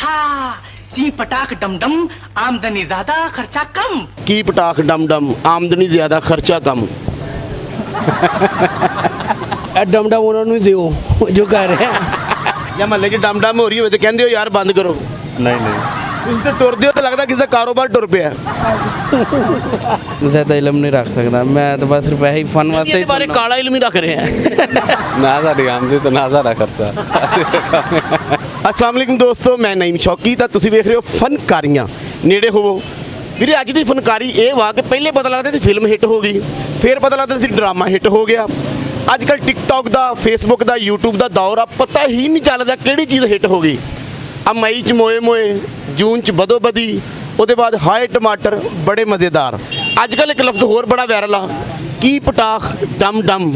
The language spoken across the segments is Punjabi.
अच्छा, सी पटाख डमडम, आमदनी ज्यादा खर्चा कम। की पटाख डम डम, आमदनी ज्यादा खर्चा कम। डम डम उन्होंने दियो जो कर रहे हैं। ਜਾਂ ਮਹੱਲੇ 'ਚ ਡਮ ਡਮ ਹੋ ਰਹੀ ਹੋਵੇ ਤੇ ਕਹਿੰਦੇ ਹੋ ਯਾਰ ਬੰਦ ਕਰੋ। नहीं ਤੁਸੀਂ ਤੇ ਤੁਰਦੇ ਹੋ ਤਾਂ ਲੱਗਦਾ ਕਿਸੇ ਦਾ ਕਾਰੋਬਾਰ ਟੁਰ ਪਿਆ। ज़्यादा इलम नहीं रख सकता मैं, तो बस सिर्फ यही फन वास्ते ਇਹਦੇ ਬਾਰੇ ਕਾਲਾ ਇਲਮ ਹੀ ਰੱਖ ਰਹੇ ਆ। ना साड़ी आमदनी तो ना साड़ा खर्चा। ਅਸਲਾਮ ਵਾਲੇਕੁਮ ਦੋਸਤੋ, ਮੈਂ ਨਈਮ ਸ਼ੌਕੀ ਤਾਂ ਤੁਸੀਂ ਵੇਖ ਰਹੇ ਹੋ ਫਨਕਾਰੀਆਂ। ਨੇੜੇ ਹੋਵੋ ਵੀਰੇ। ਅੱਜ ਦੀ ਫਨਕਾਰੀ ਇਹ ਵਾ ਕਿ ਪਹਿਲੇ ਪਤਾ ਲੱਗਦਾ ਸੀ ਫਿਲਮ ਹਿੱਟ ਹੋ ਗਈ, ਫਿਰ ਪਤਾ ਲੱਗਦਾ ਸੀ ਡਰਾਮਾ ਹਿੱਟ ਹੋ ਗਿਆ। ਅੱਜ ਕੱਲ੍ਹ ਟਿਕਟੌਕ ਦਾ, ਫੇਸਬੁੱਕ ਦਾ, ਯੂਟਿਊਬ ਦਾ ਦੌਰ ਆ, ਪਤਾ ਹੀ ਨਹੀਂ ਚੱਲਦਾ ਕਿਹੜੀ ਚੀਜ਼ ਹਿੱਟ ਹੋ ਗਈ। ਆ ਮਈ 'ਚ ਮੋਏ ਮੋਏ, ਜੂਨ 'ਚ ਬਦੋ ਬਦੀ, ਉਹਦੇ ਬਾਅਦ ਹਾਏ ਟਮਾਟਰ, ਬੜੇ ਮਜ਼ੇਦਾਰ। ਅੱਜ ਕੱਲ੍ਹ ਇੱਕ ਲਫ਼ਜ਼ ਹੋਰ ਬੜਾ ਵਾਇਰਲ ਆ, ਕੀ ਪਟਾਖ ਡਮ ਡਮ।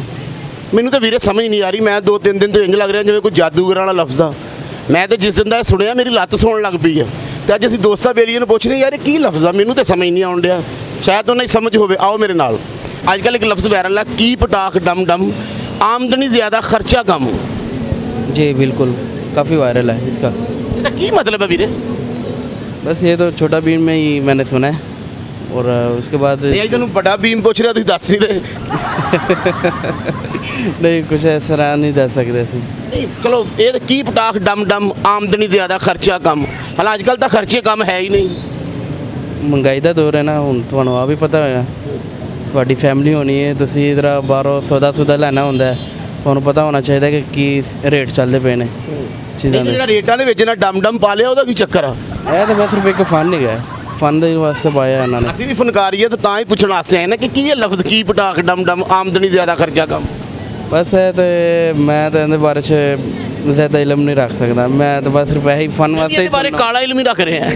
ਮੈਨੂੰ ਤਾਂ ਵੀਰੇ ਸਮਝ ਨਹੀਂ ਆ ਰਹੀ। ਮੈਂ 2-3 ਦਿਨ ਤੋਂ ਇੰਝ ਲੱਗ ਰਿਹਾ ਜਿਵੇਂ ਕੋਈ ਜਾਦੂਗਰਾਂ ਵਾਲਾ ਲਫ਼ਜ਼ ਆ। ਮੈਂ ਤਾਂ ਜਿਸ ਦਿਨ ਦਾ ਇਹ ਸੁਣਿਆ ਮੇਰੀ ਲੱਤ ਸੌਣ ਲੱਗ ਪਈ ਆ। ਤੇ ਅੱਜ ਅਸੀਂ ਦੋਸਤਾਂ ਬੇਲੀਆਂ ਨੂੰ ਪੁੱਛਦੇ ਯਾਰ ਇਹ ਕੀ ਲਫ਼ਜ਼ ਆ, ਮੈਨੂੰ ਤਾਂ ਸਮਝ ਨਹੀਂ ਆਉਣ ਡਿਆ। ਸ਼ਾਇਦ ਉਹਨਾਂ ਦੀ ਸਮਝ ਹੋਵੇ। ਆਓ ਮੇਰੇ ਨਾਲ। ਅੱਜ ਕੱਲ੍ਹ ਇੱਕ ਲਫ਼ਜ਼ ਵਾਇਰਲ ਆ, ਕੀ ਪਟਾਖ ਡਮ ਡਮ, ਆਮਦਨੀ ਜ਼ਿਆਦਾ ਖਰਚਾ ਕਮ। जी बिल्कुल, काफ़ी वायरल है इसका। ਇਹਦਾ ਕੀ ਮਤਲਬ ਹੈ ਵੀਰੇ? बस ये तो छोटा बीन में ही मैंने सुना है, और उसके बाद ਇਹ ਤੁਹਾਨੂੰ ਵੱਡਾ ਬੀਮ ਪੁੱਛ ਰਿਹਾ, ਤੁਸੀਂ ਦੱਸ ਨਹੀਂ ਰਹੇ। नहीं कुछ ऐसा नहीं दस सकते सी। ਨਹੀਂ ਚਲੋ, ਇਹ ਕੀ ਪਟਾਖ ਡਮ ਡਮ, ਆਮਦਨੀ ਜ਼ਿਆਦਾ ਖਰਚਾ ਕਮ। ਹਾਲਾਂ ਅੱਜ ਕੱਲ੍ਹ ਤਾਂ ਖਰਚੇ ਕਮ ਹੈ ਹੀ ਨਹੀਂ। महंगाई का दौर है ना, ਹੁਣ ਤੁਹਾਨੂੰ ਆ ਵੀ ਪਤਾ ਹੋਇਆ। ਤੁਹਾਡੀ ਫੈਮਿਲੀ ਹੋਣੀ ਹੈ, ਤੁਸੀਂ ਇਧਰ ਬਾਹਰੋਂ ਸੌਦਾ ਲੈਣਾ ਹੁੰਦਾ ਹੈ, ਤੁਹਾਨੂੰ ਪਤਾ ਹੋਣਾ ਚਾਹੀਦਾ ਕਿ ਕੀ ਰੇਟ ਚੱਲਦੇ ਪਏ ਨੇ ਚੀਜ਼ਾਂ ਦੇ। ਜਿਹੜਾ ਰੇਟਾਂ ਦੇ ਵਿੱਚ ਨਾ ਡਮ ਡਮ ਪਾ ਲਿਆ, ਉਹਦਾ ਕੀ ਚੱਕਰ ਆ? ਇਹ ਤਾਂ ਬਸ ਸਿਰਫ ਇੱਕ ਫਨ ਹੈਗਾ, ਫਨ ਦੇ ਵਾਸਤੇ ਪਾਇਆ ਇਹਨਾਂ ਨੇ। ਅਸੀਂ ਵੀ ਫਨਕਾਰੀ ਆ ਤਾਂ ਹੀ ਪੁੱਛਣ ਵਾਸਤੇ ਆਏ ਨਾ ਕਿ ਕੀ ਇਹ ਲਫ਼ਜ਼ ਕੀ ਪਟਾਖ ਡਮ ਡਮ, ਆਮਦਨੀ ਜ਼ਿਆਦਾ ਖਰਚਾ ਕਮ। ਬਸ ਇਹ ਤੇ ਮੈਂ ਤਾਂ ਇਹਦੇ ਬਾਰੇ 'ਚ ਜ਼ਿਆਦਾ ਇਲਮ ਨਹੀਂ ਰੱਖ ਸਕਦਾ। ਮੈਂ ਤਾਂ ਬਸ ਸਿਰਫ ਇਹੀ ਫਨ ਵਾਸਤੇ ਇਹਦੇ ਬਾਰੇ ਕਾਲਾ ਇਲਮ ਹੀ ਰੱਖ ਰਹੇ ਆ।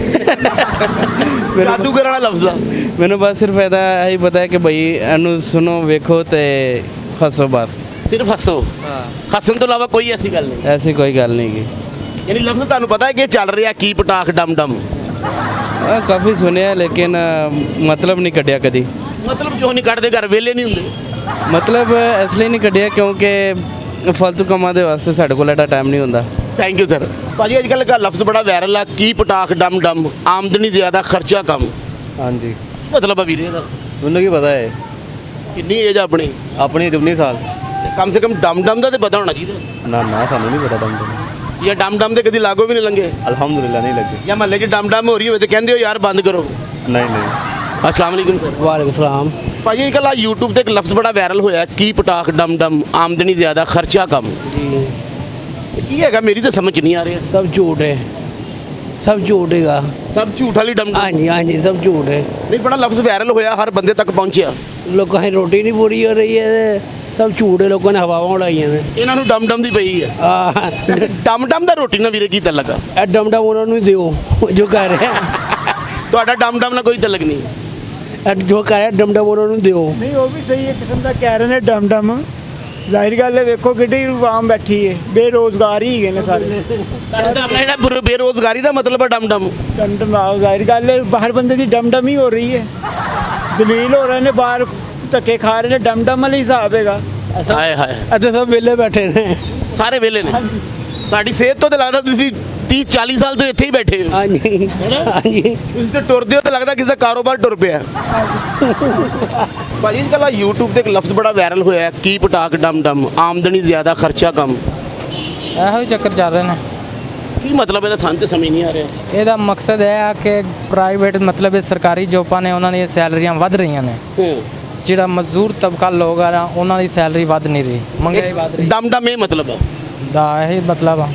ਜਾਦੂਗਰ ਵਾਲਾ ਲਫ਼ਜ਼ ਆ। ਮੈਨੂੰ ਬਸ ਸਿਰਫ ਇਹਦਾ ਇਹੀ ਪਤਾ ਹੈ ਕਿ ਬਈ ਇਹਨੂੰ ਸੁਣੋ, ਵੇਖੋ ਤੇ ਹੱਸੋ ਬਸ। ਸਿਰਫ ਹੱਸੋ। ਹਾਂ, ਹੱਸਣ ਤੋਂ ਇਲਾਵਾ ਕੋਈ ਐਸੀ ਗੱਲ ਨਹੀਂ। ਐਸੀ ਕੋਈ ਗੱਲ ਨਹੀਂ ਗੀ। ਯਾਨੀ ਲਫ਼ਜ਼ ਤੁਹਾਨੂੰ ਪਤਾ ਹੈ ਕਿ ਇਹ ਚੱਲ ਰਿਹਾ ਕੀ ਪਟਾਖ ਡਮ ਡਮ। ਕਾਫੀ ਸੁਣਿਆ ਲੇਕਿਨ ਮਤਲਬ ਨਹੀਂ ਕੱਢਿਆ ਕਦੀ। ਮਤਲਬ ਕਿਉਂ ਨਹੀਂ ਕੱਢਦੇ? ਘਰ ਵਿਹਲੇ ਨਹੀਂ ਹੁੰਦੇ? ਮਤਲਬ ਇਸ ਲਈ ਨਹੀਂ ਕੱਢਿਆ ਕਿਉਂਕਿ ਫालतू ਕੰਮਾਂ ਦੇ ਵਾਸਤੇ ਸਾਡੇ ਕੋਲ ਐਡਾ ਟਾਈਮ ਨਹੀਂ ਹੁੰਦਾ। Thank you sir. ਭਾਜੀ ਅੱਜ ਕੱਲ੍ਹ ਦਾ ਲਫ਼ਜ਼ ਬੜਾ ਵਾਇਰਲ ਆ, ਕੀ ਪਟਾਖ ਡਮ ਡਮ, ਆਮਦਨੀ ਜ਼ਿਆਦਾ ਖਰਚਾ ਕਮ। ਹਾਂਜੀ, ਮਤਲਬ ਆ ਵੀਰੇ ਇਹਦਾ ਤੁਹਾਨੂੰ ਕੀ ਪਤਾ ਹੈ? ਕਿੰਨੀ ਏਜ ਆਪਣੀ? ਆਪਣੀ 19 ਸਾਲ। ਕਮ ਸੇ ਕਮ ਡਮ ਡਮ ਦਾ ਤੇ ਪਤਾ ਹੋਣਾ ਚਾਹੀਦਾ। ਨਾ ਸਾਨੂੰ ਨਹੀਂ ਪਤਾ ਦਮ। ਜਾਂ ਡਮ ਡਮ ਦੇ ਕਦੀ ਲਾਗੋ ਵੀ ਨਹੀਂ ਲੰਘੇ? ਅਲਹਮਦੁਲਿਲਾ ਨਹੀਂ ਲੱਗੇ। ਜਾਂ ਮਹੱਲੇ 'ਚ ਡਮ ਡਮ ਹੋ ਰਹੀ ਹੋਵੇ ਤੇ ਕਹਿੰਦੇ ਹੋ ਯਾਰ ਬੰਦ ਕਰੋ। ਨਹੀਂ ਅਸਲਾਮ ਵਾਲੇਕੁਮ ਸਰ। ਵਾਲੇਕੁਮ ਸਲਾਮ। ਭਾਜੀ ਇਹ ਕੱਲ੍ਹ YouTube ਤੇ ਇੱਕ ਲਫ਼ਜ਼ ਬੜਾ ਵਾਇਰਲ ਹੋਇਆ, ਕੀ ਪਟਾਖ ਡਮ ਡਮ, ਆਮਦਨੀ ਜ਼ਿਆਦਾ ਖਰਚਾ ਕਮ। ਜੀ ਕੀ ਹੈਗਾ? ਮੇਰੀ ਤਾਂ ਸਮਝ ਨਹੀਂ ਆ ਰਿਹਾ। सब झूठ है, सब झूठ हैगा। ਸਭ ਝੂਠ ਵਾਲੀ ਡਮ ਡਮ। हाँ जी हाँ जी, सब झूठ है। ਨਹੀਂ, ਬੜਾ ਲਫ਼ਜ਼ ਵਾਇਰਲ ਹੋਇਆ, ਹਰ ਬੰਦੇ ਤੱਕ ਪਹੁੰਚਿਆ। लोगों की रोटी नहीं पूरी हो रही है, सब झूठ है। लोगों ने हवावां उड़ाई ने। ਇਹਨਾਂ ਨੂੰ ਡਮ ਡਮ ਦੀ ਪਈ ਹੈ। ਡਮ ਡਮ ਦਾ ਰੋਟੀ ਨਾਲ ਵੀਰੇ ਕੀ ਤਲਕ ਆ? डम डम उन्होंने दियो जो कर रहे हैं। ਤੁਹਾਡਾ ਡਮ ਡਮ ਨਾਲ ਕੋਈ ਤਲਕ ਨਹੀਂ। जो कर रहे हैं डम डम उन्होंने दियो। ਨਹੀਂ ਉਹ ਵੀ ਸਹੀ ਹੈ ਕਿਸਮ ਦਾ ਕਹਿ ਰਹੇ ਨੇ ਡਮ ਡਮ। ਜ਼ਾਹਿਰ ਗੱਲ ਹੈ, ਵੇਖੋ ਕਿੱਡੀ ਆਵਾਮ ਬੈਠੀ ਹੈ, ਬੇਰੋਜ਼ਗਾਰ ਹੀ ਹੈਗੇ ਨੇ ਸਾਰੇ। ਤੁਹਾਡਾ ਆਪਣਾ ਜਿਹੜਾ ਬੇਰੋਜ਼ਗਾਰੀ ਦਾ ਮਤਲਬ ਹੈ ਡਮ ਡਮ। ਡਮ ਡਮ ਜ਼ਾਹਿਰ ਗੱਲ ਹੈ, ਬਾਹਰ ਬੰਦੇ ਦੀ ਡਮ ਡਮ ਹੀ ਹੋ ਰਹੀ ਹੈ। ਜ਼ਲੀਲ ਹੋ ਰਹੇ ਨੇ, ਬਾਹਰ ਧੱਕੇ ਖਾ ਰਹੇ ਨੇ, ਡਮ ਡਮ ਵਾਲੀ ਹਿਸਾਬ ਹੈਗਾ। ਹਾਏ ਹਾਏ, ਅੱਧੇ सब वेले बैठे ने। ਸਾਰੇ ਵਿਹਲੇ ਨੇ। ਤੁਹਾਡੀ ਸਿਹਤ ਤੋਂ ਤਾਂ ਲੱਗਦਾ ਤੁਸੀਂ 30-40 ਸਾਲ ਤੋਂ ਇੱਥੇ ਹੀ ਬੈਠੇ ਹੋ। हाँ जी हाँ जी। ਤੁਸੀਂ ਤੇ ਟੁਰਦੇ ਹੋ ਤਾਂ ਲੱਗਦਾ ਕਿਸੇ ਦਾ ਕਾਰੋਬਾਰ ਟੁਰ ਪਿਆ। ਭਾਜੀ ਅੱਜ ਕੱਲ੍ਹ YouTube ਤੇ ਇੱਕ ਲਫ਼ਜ਼ ਬੜਾ ਵਾਇਰਲ ਹੋਇਆ, ਕੀ ਪਟਾਖ ਡਮ ਡਮ, ਆਮਦਨੀ ਜ਼ਿਆਦਾ ਖਰਚਾ ਕਮ। ਇਹੋ ਹੀ ਚੱਕਰ ਚੱਲ ਰਹੇ ਨੇ। ਕੀ ਮਤਲਬ ਇਹਦਾ? ਸਾਨੂੰ ਤਾਂ ਸਮਝ ਨਹੀਂ ਆ ਰਿਹਾ। ਇਹਦਾ ਮਕਸਦ ਇਹ ਆ ਕਿ ਪ੍ਰਾਈਵੇਟ ਮਤਲਬ ਇਹ ਸਰਕਾਰੀ ਜੋਬਾਂ ਨੇ, ਉਹਨਾਂ ਦੀਆਂ ਸੈਲਰੀਆਂ ਵੱਧ ਰਹੀਆਂ ਨੇ। ਜਿਹੜਾ ਮਜ਼ਦੂਰ ਤਬਕਾ ਲੋਕ ਆ ਉਹਨਾਂ ਦੀ ਸੈਲਰੀ ਵੱਧ ਨਹੀਂ ਰਹੀ, ਮਹਿੰਗਾਈ ਵੱਧ ਰਹੀ ਡਮ ਡਮ ਇਹ ਮਤਲਬ ਆ ਦਾ। ਇਹੀ ਮਤਲਬ ਆ।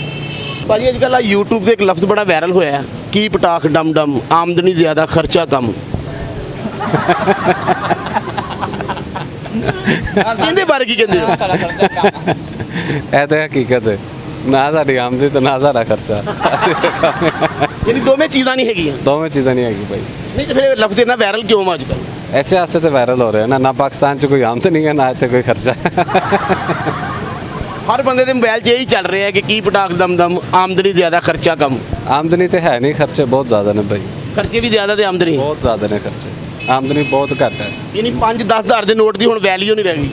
ਭਾਜੀ ਅੱਜ ਕੱਲ੍ਹ YouTube ਤੇ ਇੱਕ ਲਫ਼ਜ਼ ਬੜਾ ਵਾਇਰਲ ਹੋਇਆ, ਕੀ ਪਟਾਖ ਡਮ ਡਮ, ਆਮਦਨੀ ਜ਼ਿਆਦਾ ਖਰਚਾ ਕਮ। ਇਹਦੇ ਬਾਰੇ ਕੀ ਕਹਿੰਦੇ ਹੋ? ਇਹ ਤਾਂ ਹਕੀਕਤ ਹੈ। ਨਾ ਸਾਡੀ ਆਮਦਨੀ ਤੇ ਨਾ ਸਾਡਾ ਖਰਚਾ। ਯਾਨੀ ਦੋਵੇਂ ਚੀਜ਼ਾਂ ਨਹੀਂ ਹੈਗੀਆਂ। ਦੋਵੇਂ ਚੀਜ਼ਾਂ ਨਹੀਂ ਹੈਗੀ ਭਾਈ। ਨਹੀਂ ਤਾਂ ਫਿਰ ਇਹ ਲਫ਼ਜ਼ ਇੰਨਾ ਵਾਇਰਲ ਕਿਉਂ ਆ ਅੱਜ ਕੱਲ੍ਹ? ऐसे वास्ते तो वायरल हो रहे हैं ना पाकिस्तान च कोई आमदनी है ना इतने कोई खर्चा। ਹਰ ਬੰਦੇ ਦੇ ਮੋਬਾਈਲ 'ਚ ਇਹੀ ਚੱਲ ਰਿਹਾ ਕਿ ਕੀ ਪਟਾਖ ਦਮ ਦਮ, ਆਮਦਨੀ ਜ਼ਿਆਦਾ ਖਰਚਾ ਕਮ। आमदनी तो है नहीं, खर्चे बहुत ज़्यादा ने भाई, ਖਰਚੇ ਵੀ ਜ਼ਿਆਦਾ ਤੇ ਆਮਦਨੀ बहुत ज़्यादा ने खर्चे। आमदनी बहुत घट है। ਯਾਨੀ 5-10 ਹਜ਼ਾਰ ਦੇ ਨੋਟ ਦੀ ਹੁਣ ਵੈਲਿਊ ਨਹੀਂ ਰਹਿ ਗਈ।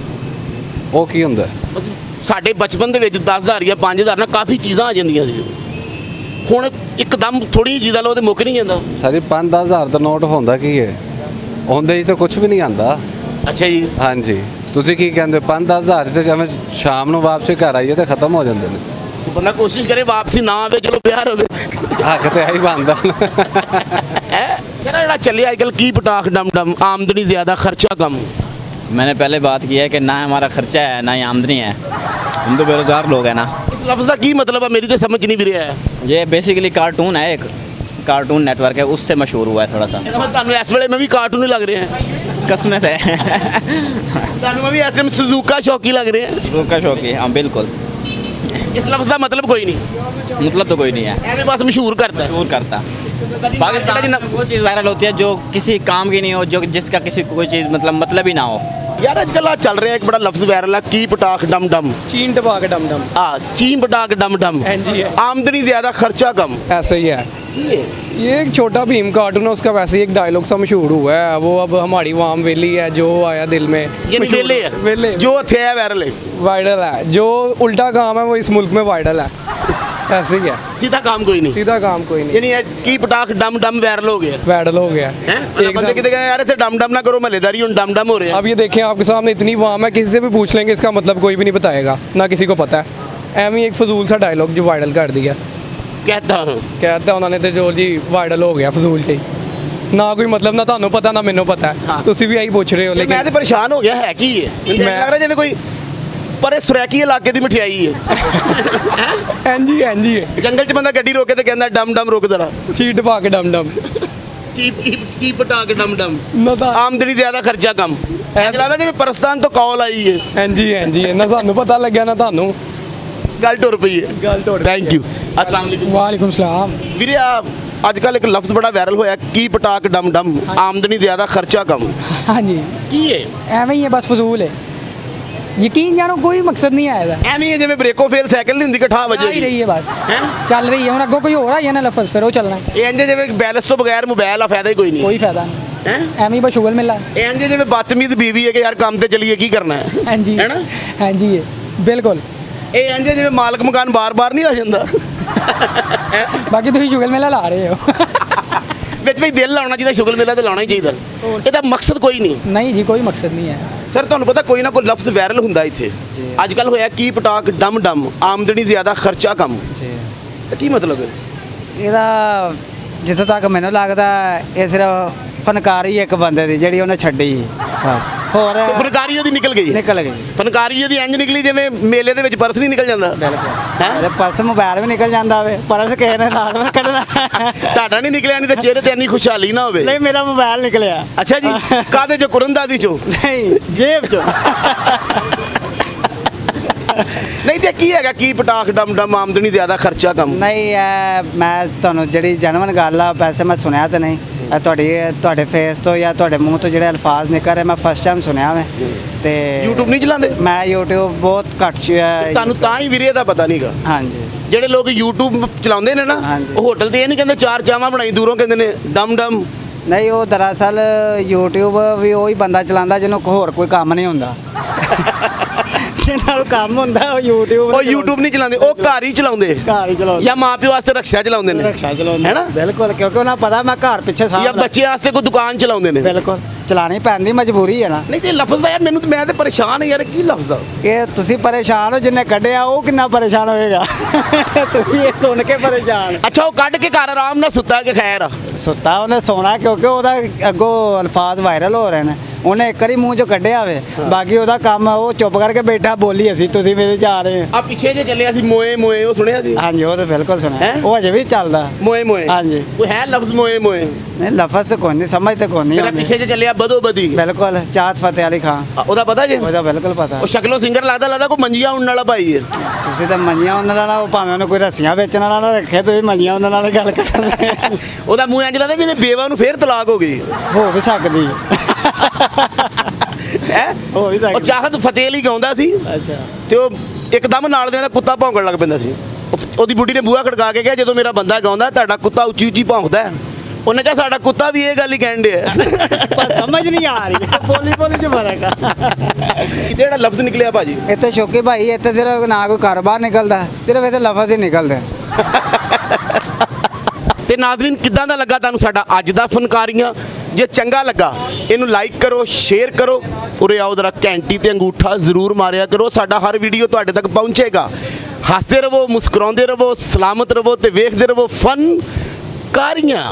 वो की होंगे? ਸਾਡੇ ਬਚਪਨ ਦੇ ਵਿੱਚ 10,000 ਜਾਂ 5,000 ਨਾਲ ਕਾਫੀ ਚੀਜ਼ਾਂ ਆ ਜਾਂਦੀਆਂ ਸੀ। ਹੁਣ ਇੱਕਦਮ ਥੋੜੀ ਜਿਹੀ ਦਾ ਲਓ ਤੇ ਮੁੱਕ ਨਹੀਂ ਜਾਂਦਾ। ਸਾਰੀ 5-10 ਹਜ਼ਾਰ ਦਾ ਨੋਟ ਹੁੰਦਾ ਕੀ ਹੈ, ਉਹਦੇ 'ਚ ਤਾਂ ਕੁਝ ਵੀ ਨਹੀਂ ਆਂਦਾ। ਅੱਛਾ ਜੀ। ਹਾਂਜੀ, ਤੁਸੀਂ ਕੀ ਕਹਿੰਦੇ 5-10 ਹਜ਼ਾਰ ਤੇ ਜਿਵੇਂ ਸ਼ਾਮ ਨੂੰ ਵਾਪਸੀ ਘਰ ਆਈਏ ਤੇ ਖਤਮ ਹੋ ਜਾਂਦੇ ਨੇ। ਬੰਦਾ ਕੋਸ਼ਿਸ਼ ਕਰੇ ਵਾਪਸੀ ਨਾ ਆਵੇ, ਚਲੋ ਪਿਆਰ ਹੋਵੇ। ਹੱਕ ਤੇ ਆਹੀ ਬਣਦਾ। ਹੈ ਜਿਹੜਾ ਚੱਲਿਆ ਅੱਜ ਕੱਲ੍ਹ ਕੀ ਪਟਾਖ ਡਮ ਡਮ, ਆਮਦਨੀ ਜ਼ਿਆਦਾ ਖਰਚਾ कम। मैंने पहले बात की है कि ना हमारा खर्चा है ना ही आमदनी है, हम तो बेरोज़गार लोग हैं ना। ਇਸ ਲਫ਼ਜ਼ ਦਾ ਕੀ ਮਤਲਬ ਹੈ, ਮੇਰੀ ਤਾਂ ਸਮਝ ਨਹੀਂ ਵੀ ਰਿਹਾ ਹੈ। ये बेसिकली कार्टून है, एक कार्टून नेटवर्क है, उससे मशहूर हुआ है थोड़ा सा। ਇਹਦਾ ਮਤਲਬ ਤੁਹਾਨੂੰ ਇਸ ਵੇਲੇ ਮੈਂ ਵੀ ਕਾਰਟੂਨ ਹੀ ਲੱਗ ਰਿਹਾ ਹੈ। कसम से ਤੁਹਾਨੂੰ ਮੈਂ ਵੀ ਇਸ ਟਾਈਮ ਸੁਜ਼ੂਕਾ ਸ਼ੌਕੀ ਲੱਗ ਰਿਹਾ ਹੈ। का शौक है, हाँ बिल्कुल। ਇਸ ਲਫ਼ਜ਼ ਦਾ ਮਤਲਬ ਕੋਈ ਨਹੀਂ, मतलब तो कोई नहीं है, ਐਵੇਂ ਬਸ ਮਸ਼ਹੂਰ ਕਰਦਾ ਹੈ। मशहूर करता। पाकिस्तान में वो चीज़ वायरल होती है जो किसी काम की नहीं हो, जो जिसका किसी को कोई चीज़ मतलब ही ना हो। ਯਾਰ ਅੱਜ ਕੱਲ੍ਹ ਚੱਲ ਰਿਹਾ ਇੱਕ ਬੜਾ ਲਫ਼ਜ਼ ਵਾਇਰਲ ਆ, ਕੀ ਪਟਾਖ ਡਮ ਡਮ। चीन टपा के डम डम। ਆ ਚੀਨ ਪਟਾਖ ਡਮ ਡਮ। हाँ जी है, ਆਮਦਨੀ ਜ਼ਿਆਦਾ ਖਰਚਾ कम। ऐसा ही है। ਕੀ ਹੈ? ये एक छोटा भीम कार्टून है, उसका वैसे ही एक डायलॉग सा मशहूर हुआ है। वो अब हमारी वाम वेली है, जो आया दिल में ਯਾਨੀ मशहूर- ਵੇਲੇ ਹੈ वेले ਜੋ ਇੱਥੇ ਹੈ ਵਾਇਰਲ ਹੈ। वायरल है, जो उल्टा काम है वो इस मुल्क में वायरल है। ऐसे ही है, ਸਿੱਧਾ ਕੰਮ ਕੋਈ ਨਹੀਂ। सीधा काम कोई नहीं, ਯਾਨੀ ਇਹ ਕੀ ਪਟਾਖ ਡਮ ਡਮ ਵਾਇਰਲ ਹੋ ਗਿਆ वायरल हो गया ਹੈ। एकदम। ਬੰਦੇ ਕਿਤੇ ਗਏ ਯਾਰ ਇੱਥੇ ਡਮ ਡਮ ਨਾ ਕਰੋ, ਮਹੱਲੇਦਾਰੀ ਹੁਣ ਡਮ ਡਮ ਹੋ ਰਿਹਾ। अब ये देखें, आपके सामने इतनी वाम है, किसी से भी पूछ लेंगे इसका मतलब कोई भी नहीं बताएगा, ना किसी को पता है। ਐਵੇਂ ਇੱਕ ਫਜ਼ੂਲ सा डायलॉग जो वायरल कर दिया, कहता हूँ कहता उन्होंने तो जो जी वायरल हो गया फजूल से ही, ना कोई मतलब, ना ਤੁਹਾਨੂੰ ਪਤਾ ਨਾ ਮੈਨੂੰ ਪਤਾ ਹੈ। ਤੁਸੀਂ ਵੀ ਇਹੀ ਪੁੱਛ ਰਹੇ ਹੋ, मैं लेकिन तो परेशान हो गया है की है। मुझे मैं- लग रहा है जिਵੇਂ ਕੋਈ ਪਰੇ ਸੁਰੈਕੀ ਇਲਾਕੇ ਦੀ ਮਠਿਆਈ ਹੈ। ਹਾਂਜੀ ਹਾਂਜੀ ਹੈ, ਜੰਗਲ 'ਚ ਬੰਦਾ ਗੱਡੀ ਰੋਕੇ ਤੇ ਕਹਿੰਦਾ ਡਮ ਡਮ ਰੁਕ ਜ਼ਰਾ। ਚੀਟ ਪਾ ਕੇ ਡਮ ਡਮ ਚੀਪ ਕੀ ਪਟਾਖ ਡਮ ਡਮ। ਨਾ ਤਾਂ ਆਮਦਨੀ ਜ਼ਿਆਦਾ ਖਰਚਾ ਕਮ। ਐਂ ਲੱਗਦਾ ਜਿਵੇਂ ਪਰਸਤਾਨ ਤੋਂ ਕਾਲ ਆਈ ਹੈ, ਹਾਂਜੀ ਹਾਂਜੀ ਹੈ, ਨਾ ਤੁਹਾਨੂੰ ਪਤਾ ਲੱਗਿਆ ਨਾ ਤੁਹਾਨੂੰ ਗੱਲ ਟੁਰ ਪਈ ਹੈ। ਗੱਲ ਟੁੱਟ ਥੈਂਕ ਯੂ। ਅਸਲਾਮ ਵਾਲੇਕੁਮ। ਵਾਲੇਕੁਮ ਸਲਾਮ। ਵੀਰੇ ਆ ਅੱਜ ਕੱਲ ਇੱਕ ਲਫ਼ਜ਼ ਬੜਾ ਵਾਇਰਲ ਹੋਇਆ, ਕੀ ਪਟਾਖ ਡਮ ਡਮ, ਆਮਦਨੀ ਜ਼ਿਆਦਾ ਖਰਚਾ ਕਮ। ਹਾਂਜੀ, ਕੀ ਹੈ? ਐਵੇਂ ਹੀ ਹੈ, ਬਸ ਫਜ਼ੂਲ ਹੈ। ਯਕੀਨ ਜਾਣੋ ਕੋਈ ਮਕਸਦ ਨਹੀਂ ਆਇਆ ਇਹਦਾ, ਐਵੇਂ ਹੀ ਹੈ ਜਿਵੇਂ ਬ੍ਰੇਕੋ ਫੇਲ ਸਾਈਕਲ ਨਹੀਂ ਹੁੰਦੀ ਇਕੱਠਾ ਆ ਹੀ ਵਜੇ ਰਹੀ ਹੈ ਬਸ, ਹੈ। ਚੱਲ ਰਹੀ ਹੈ। ਹੁਣ ਅੱਗੋਂ ਕੋਈ ਹੋਰ ਆ ਜਾਣਾ ਲਫ਼ਜ਼, ਫਿਰ ਉਹ ਚੱਲਣਾ ਹੈ। ਇਹ ਇੰਜ ਜਿਵੇਂ ਬੈਲੈਂਸ ਤੋਂ ਬਗੈਰ ਮੋਬਾਈਲ ਆ, ਫਾਇਦਾ ਹੀ ਕੋਈ ਨਹੀਂ ਕੋਈ ਫਾਇਦਾ ਨਹੀਂ, ਹੈ। ਐਵੇਂ ਹੀ ਬਸ ਸ਼ੁਗਲ ਮਿਲਣਾ। ਇਹ ਇੰਜ ਜਿਵੇਂ ਬਦਤਮੀਜ਼ ਬੀਵੀ ਹੈ ਕਿ ਯਾਰ ਕੰਮ ਤੇ ਚੱਲੀਏ ਕੀ ਕਰਨਾ ਹੈ, ਹਾਂਜੀ ਹੈ ਨਾ। ਹਾਂਜੀ ਹੈ, ਬਿਲਕੁਲ। ਇਹ ਇੰਜ ਜਿਵੇਂ ਮਾਲਕ ਮਕਾਨ ਬਾਰ-ਬਾਰ ਨਹੀਂ ਆ ਜਾਂਦਾ। ਬਾਕੀ ਤੁਸੀਂ ਸ਼ੁਗਲ ਮੇਲਾ ਲਾ ਰਹੇ ਹੋ। ਵਿੱਚ ਵੀ ਦਿਲ ਲਾਉਣਾ ਚਾਹੀਦਾ, ਸ਼ੁਗਲ ਮੇਲਾ ਤੇ ਲਾਉਣਾ ਹੀ ਚਾਹੀਦਾ। ਇਹਦਾ ਮਕਸਦ ਕੋਈ ਨਹੀਂ। ਨਹੀਂ ਜੀ, ਕੋਈ ਮਕਸਦ ਨਹੀਂ ਹੈ। ਸਰ ਤੁਹਾਨੂੰ ਪਤਾ ਕੋਈ ਨਾ ਕੋਈ ਲਫ਼ਜ਼ ਵਾਇਰਲ ਹੁੰਦਾ ਇੱਥੇ। ਅੱਜ ਕੱਲ ਹੋਇਆ ਕੀ ਪਟਾਕ ਡਮ ਡਮ, ਆਮਦਨੀ ਜ਼ਿਆਦਾ ਖਰਚਾ ਕਮ। ਤਾਂ ਕੀ ਮਤਲਬ ਹੈ? ਇਹਦਾ ਜਿੱਥੋਂ ਤੱਕ ਮੈਨੂੰ ਲੱਗਦਾ ਇਹ ਸਿਰਫ ਫਨਕਾਰੀ ਇੱਕ ਬੰਦੇ ਦੀ ਜਿਹੜੀ ਉਹਨੇ ਛੱਡੀ ਬਸ, ਹੋਰ ਫਨਕਾਰੀ ਉਹਦੀ ਨਿਕਲ ਗਈ। ਨਿਕਲ ਗਈ। ਫਨਕਾਰੀ ਉਹਦੀ ਇੰਜ ਨਿਕਲੀ ਜਿਵੇਂ ਮੇਲੇ ਦੇ ਵਿੱਚ ਪਰਸ ਨਹੀਂ ਨਿਕਲ ਜਾਂਦਾ। ਹੈਂ? ਇਹਦੇ ਪਰਸ ਮੋਬਾਈਲ ਵੀ ਨਿਕਲ ਜਾਂਦਾ ਵੇ, ਪਰਸ ਕਿਸੇ ਨੇ ਨਾਲ ਵੀ ਕੱਢਣਾ। ਤੁਹਾਡਾ ਨਹੀਂ ਨਿਕਲਿਆ, ਨਹੀਂ ਤਾਂ ਚਿਹਰੇ ਤੇ ਇੰਨੀ ਖੁਸ਼ਹਾਲੀ ਨਾ ਹੋਵੇ। ਨਹੀਂ, ਮੇਰਾ ਮੋਬਾਈਲ ਨਿਕਲਿਆ। ਅੱਛਾ ਜੀ, ਕਾਦੇ ਚੋਂ? ਕੁਰੰਦਾਦੀ ਚੋਂ? ਨਹੀਂ, ਜੇਬ ਚੋਂ। ਨਹੀਂ ਤੇ ਕੀ ਹੈਗਾ ਕੀ ਪਟਾਖ ਡਮ ਡਮ, ਆਮਦਨੀ ਜ਼ਿਆਦਾ ਖਰਚਾ ਕਮ। ਨਹੀਂ, ਮੈਂ ਤੁਹਾਨੂੰ ਜਿਹੜੀ ਜੈਨੂਇਨ ਗੱਲ ਆ, ਵੈਸੇ ਮੈਂ ਸੁਣਿਆ ਤਾਂ ਨਹੀਂ, ਤੁਹਾਡੇ ਫੇਸ ਤੋਂ ਜਾਂ ਤੁਹਾਡੇ ਮੂੰਹ ਤੋਂ ਜਿਹੜੇ ਅਲਫਾਜ਼ ਨਿਕਲ ਰਹੇ, ਮੈਂ ਫਸਟ ਟਾਈਮ ਸੁਣਿਆ ਮੈਂ। ਤੇ YouTube ਨਹੀਂ ਚਲਾਉਂਦੇ? ਮੈਂ YouTube ਬਹੁਤ ਘੱਟ ਤੁਹਾਨੂੰ ਤਾਂ ਹੀ ਵੀਰੇ ਦਾ ਪਤਾ ਨਹੀਂਗਾ। ਹਾਂਜੀ, ਜਿਹੜੇ ਲੋਕ YouTube ਚਲਾਉਂਦੇ ਨੇ ਨਾ, ਹਾਂਜੀ। ਉਹ ਹੋਟਲ ਤੇ ਇਹ ਨਹੀਂ ਕਹਿੰਦੇ ਚਾਰ ਚਾਵਾਂ ਬਣਾਈ, ਦੂਰੋਂ ਕਹਿੰਦੇ ਨੇ ਡਮ ਡਮ। ਨਹੀਂ, ਉਹ ਦਰਅਸਲ YouTube ਵੀ ਉਹੀ ਬੰਦਾ ਚਲਾਉਂਦਾ ਜਿਹਨੂੰ ਹੋਰ ਕੋਈ ਕੰਮ ਨਹੀਂ ਹੁੰਦਾ। ਜਿਹਨਾਂ ਨੂੰ ਕੰਮ ਹੁੰਦਾ ਉਹ YouTube ਉਹ YouTube ਨਹੀਂ ਚਲਾਉਂਦੇ, ਉਹ ਘਰ ਹੀ ਚਲਾਉਂਦੇ, ਘਰ ਹੀ ਚਲਾਉਂਦੇ, ਜਾਂ ਮਾਪਿਓ ਵਾਸਤੇ ਰਕਸ਼ਾ ਚਲਾਉਂਦੇ ਨੇ, ਰਿਕਸ਼ਾ ਚਲਾਉਂਦੇ, ਹੈਨਾ। ਬਿਲਕੁਲ, ਕਿਉਂਕਿ ਉਹਨਾਂ ਪਤਾ ਮੈਂ ਘਰ ਪਿੱਛੇ ਸਾਹ ਜਾਂ ਬੱਚੇ ਵਾਸਤੇ ਕੋਈ ਦੁਕਾਨ ਚਲਾਉਂਦੇ ਨੇ। ਬਿਲਕੁਲ ਚਲਾਣੀ ਪੈਂਦੀ, ਮਜਬੂਰੀ ਹੈ ਨਾ। ਨਹੀਂ ਤੇ ਲਫ਼ਜ਼ ਦਾ ਯਾਰ ਮੈਨੂੰ ਮੈਂ ਤੇ ਪਰੇਸ਼ਾਨ ਹਾਂ ਯਾਰ, ਕੀ ਲਫ਼ਜ਼ ਆ? ਇਹ ਤੁਸੀਂ ਪਰੇਸ਼ਾਨ ਹੋ, ਜਿੰਨੇ ਕੱਢਿਆ ਉਹ ਕਿੰਨਾ ਪਰੇਸ਼ਾਨ ਹੋਏਗਾ। ਤੁਸੀਂ ਇਹ ਸੁਣ ਕੇ ਪਰੇਸ਼ਾਨ। ਅੱਛਾ, ਉਹ ਕੱਢ ਕੇ ਘਰ ਆਰਾਮ ਨਾਲ ਸੁੱਤਾ ਕਿ ਖੈਰ ਆ? ਸੁੱਤਾ ਉਹਨੇ ਸੋਣਾ, ਕਿਉਂਕਿ ਉਹਦਾ ਅੱਗੋਂ ਅਲਫਾਜ਼ ਵਾਇਰਲ ਹੋ ਰਹੇ ਨੇ। ਉਹਨੇ ਇੱਕ ਵਾਰੀ ਮੂੰਹ ਚੋਂ ਕੱਢਿਆ ਹੋਵੇ, ਬਾਕੀ ਉਹਦਾ ਕੰਮ ਉਹ ਚੁੱਪ ਕਰਕੇ ਬੈਠਾ, ਬੋਲੀ ਅਸੀਂ ਤੁਸੀਂ ਮੇਰੇ ਜਾ ਰਹੇ ਆ ਪਿੱਛੇ ਜੇ ਚੱਲਿਆ ਸੀ ਮੋਏ ਮੋਏ, ਉਹ ਸੁਣਿਆ ਸੀ? ਹਾਂਜੀ, ਉਹ ਤਾਂ ਬਿਲਕੁਲ ਸੁਣਿਆ, ਹੈਂ? ਉਹ ਅਜੇ ਵੀ ਚੱਲਦਾ। ਮੋਏ ਮੋਏ, ਹਾਂਜੀ। ਕੋਈ ਹੈ ਲਫ਼ਜ਼ ਮੋਏ ਮੋਏ? ਨਹੀਂ, ਲਫ਼ਜ਼ ਕੋਈ ਨਹੀਂ, ਸਮਝ ਤੇ ਕੋਈ ਨਹੀਂ ਤੇਰਾ ਆਉਂਦੀ। ਪਿੱਛੇ ਜੇ ਚੱਲਿਆ ਬਦੋ ਬਦੀ, ਬਿਲਕੁਲ, ਚਾਹਤ ਫਤਿਹ ਅਲੀ ਖਾਨ, ਉਹਦਾ ਪਤਾ ਜੇ? ਉਹਦਾ ਬਿਲਕੁਲ ਪਤਾ। ਉਹ ਸ਼ਕਲੋਂ ਸਿੰਗਰ ਲੱਗਦਾ ਕੋਈ ਮੰਜੀਆਂ ਉੜਨ ਵਾਲਾ ਭਾਈ ਹੈ। ਤੁਸੀਂ ਤਾਂ ਮੰਜੀਆਂ ਉਹਨਾਂ ਨਾਲ, ਉਹ ਭਾਵੇਂ ਉਹਨੂੰ ਕੋਈ ਰੱਸੀਆਂ ਵੇਚਣ ਵਾਲਾ ਨਾ ਰੱਖੇ, ਤੁਸੀਂ ਮੰਜੀਆਂ ਉਹਨਾਂ ਨਾਲ ਗੱਲ ਕਰਦੇ। ਉਹਦਾ ਮੂੰਹ ਇੰਜ ਲੱਗਦਾ ਜਿਵੇਂ ਬੇਵਾ ਨੂੰ ਫੇਰ ਤਲਾਕ ਹੋ ਗਈ ਹੋ ਵੀ ਸਕਦੀ ਹੈ। ਹੋ ਵੀ ਉਹ ਸਕਦੀ। ਚਾਹਤ ਫਤਿਹ ਲਈ ਗਾਉਂਦਾ ਸੀ, ਅੱਛਾ, ਤੇ ਉਹ ਇੱਕਦਮ ਨਾਲ ਦੇ ਦਾ ਕੁੱਤਾ ਭੌਂਕਣ ਲੱਗ ਪੈਂਦਾ ਸੀ। ਉਹਦੀ ਬੁੱਢੀ ਨੇ ਬੂਹਾ ਖੜਕਾ ਕੇ ਕਿਹਾ, ਜਦੋਂ ਮੇਰਾ ਬੰਦਾ ਗਾਉਂਦਾ ਤੁਹਾਡਾ ਕੁੱਤਾ ਉੱਚੀ ਉੱਚੀ ਭੌਂਕਦਾ ਹੈ। ਉਹਨੇ ਕਿਹਾ ਸਾਡਾ ਕੁੱਤਾ ਵੀ ਇਹ ਗੱਲ ਹੀ ਕਹਿਣ ਡਿਆ। ਪਰ ਸਮਝ ਨਹੀਂ ਆ ਰਹੀ, ਬੋਲੀ ਬੋਲੀ ਚ ਫਰਕ ਆ। ਜਿਹੜਾ ਲਫ਼ਜ਼ ਨਿਕਲਿਆ ਭਾਜੀ, ਇੱਥੇ ਸ਼ੌਕੀ ਭਾਈ, ਇੱਥੇ ਸਿਰਫ ਨਾ ਕੋਈ ਕਾਰੋਬਾਰ ਨਿਕਲਦਾ, ਸਿਰਫ ਇੱਥੇ ਲਫ਼ਜ਼ ਹੀ ਨਿਕਲਦੇ। ਤੇ ਨਾਜ਼ਰੀਨ ਕਿੱਦਾਂ ਦਾ ਲੱਗਾ ਤੁਹਾਨੂੰ ਸਾਡਾ ਅੱਜ ਦਾ ਫਨਕਾਰੀਆਂ? ਜੇ ਚੰਗਾ ਲੱਗਾ ਇਹਨੂੰ ਲਾਈਕ ਕਰੋ, ਸ਼ੇਅਰ ਕਰੋ। ਉਰੇ ਆਓ ਜ਼ਰਾ ਘੰਟੀ ਤੇ ਅੰਗੂਠਾ ਜ਼ਰੂਰ ਮਾਰਿਆ ਕਰੋ, ਸਾਡਾ ਹਰ ਵੀਡੀਓ ਤੁਹਾਡੇ ਤੱਕ ਪਹੁੰਚੇਗਾ। ਹੱਸਦੇ ਰਹੋ, ਮੁਸਕਰਾਉਂਦੇ ਰਹੋ, ਸਲਾਮਤ ਰਹੋ ਤੇ ਵੇਖਦੇ ਰਹੋ ਫਨਕਾਰੀਆਂ।